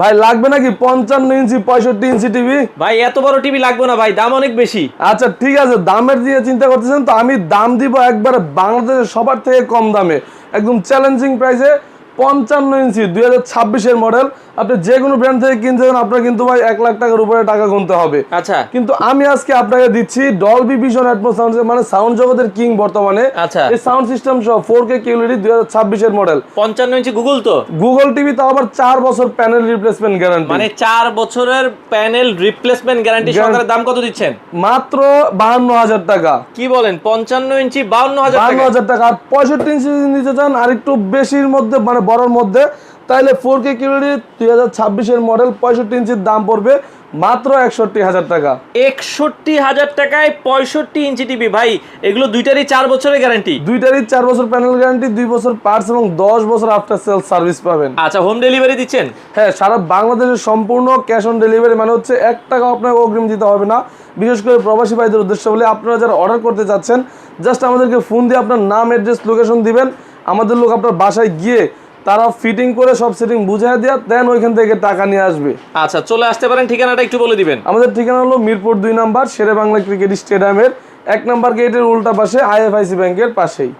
ভাই লাগবে নাকি 55 ইঞ্চি 65 ইঞ্চি টিভি? ভাই এত বড় টিভি লাগবে না ভাই, দাম অনেক বেশি। আচ্ছা ঠিক আছে, দামের দিয়ে চিন্তা করতেছেন তো আমি দাম দিব একবারে বাংলাদেশের সবার থেকে কম দামে, একদম চ্যালেঞ্জিং প্রাইসে। 55 ইঞ্চি 2026-এর মডেল, আপনি যে কোনো ব্র্যান্ড থেকে কিনতে চান আপনার কিন্তু ভাই 1 লাখ টাকার উপরে টাকা গুনতে হবে। আচ্ছা কিন্তু আমি আজকে আপনাকে দিচ্ছি ডলবি ভিশন অ্যাটমস সাউন্ড, মানে সাউন্ড জগতের কিং বর্তমানে। আচ্ছা। এই সাউন্ড সিস্টেম সহ 4K কিউলিটি 2026-এর মডেল 55 ইঞ্চি গুগল তো? গুগল টিভি, তো আবার 4 বছর প্যানেল রিপ্লেসমেন্ট গ্যারান্টি, মানে 4 বছরের প্যানেল রিপ্লেসমেন্ট গ্যারান্টি সহকারে। দাম কত দিচ্ছেন? মাত্র 52,000 টাকা। কি বলেন, 55 ইঞ্চি 52,000 টাকা? 52,000 টাকা। আর 65 ইঞ্চি নিতে চান আর একটু বেশির মধ্যে, মানে বড়র মধ্যে, তাহলে 4K কিউলিটি 2026-এর মডেল 65 ইঞ্চির দাম পড়বে মাত্র 61,000 টাকা। 61,000 টাকায় 65 ইঞ্চি টিভি ভাই, এগুলো দুইটারই 4 বছরের গ্যারান্টি? দুইটারই 4 বছর প্যানেল গ্যারান্টি, 2 বছর পার্টস এবং 10 বছর আফটার সেল সার্ভিস পাবেন। আচ্ছা, হোম ডেলিভারি দিচ্ছেন? হ্যাঁ, সারা বাংলাদেশের সম্পূর্ণ ক্যাশ অন ডেলিভারি, মানে হচ্ছে 1 টাকা আপনাকে অগ্রিম দিতে হবে না। বিশেষ করে প্রবাসী ভাইদের উদ্দেশ্যে বলে, আপনারা যারা অর্ডার করতে চাচ্ছেন জাস্ট আমাদেরকে ফোন দিয়ে আপনার নাম, অ্যাড্রেস, লোকেশন দিবেন, আমাদের লোক আপনার বাসায় গিয়ে তারা ফিটিং করে সব সেটিং বুঝিয়ে দেওয়া, দেন ওইখান থেকে টাকা নিয়ে আসবে। আচ্ছা, চলে আসতে পারেন। ঠিকানাটা একটু বলে দিবেন। আমাদের ঠিকানা হলো মিরপুর 2 নাম্বার শেরে বাংলা ক্রিকেট স্টেডিয়ামের 1 নাম্বার গেটের উল্টা পাশে, IFIC ব্যাংকের পাশেই।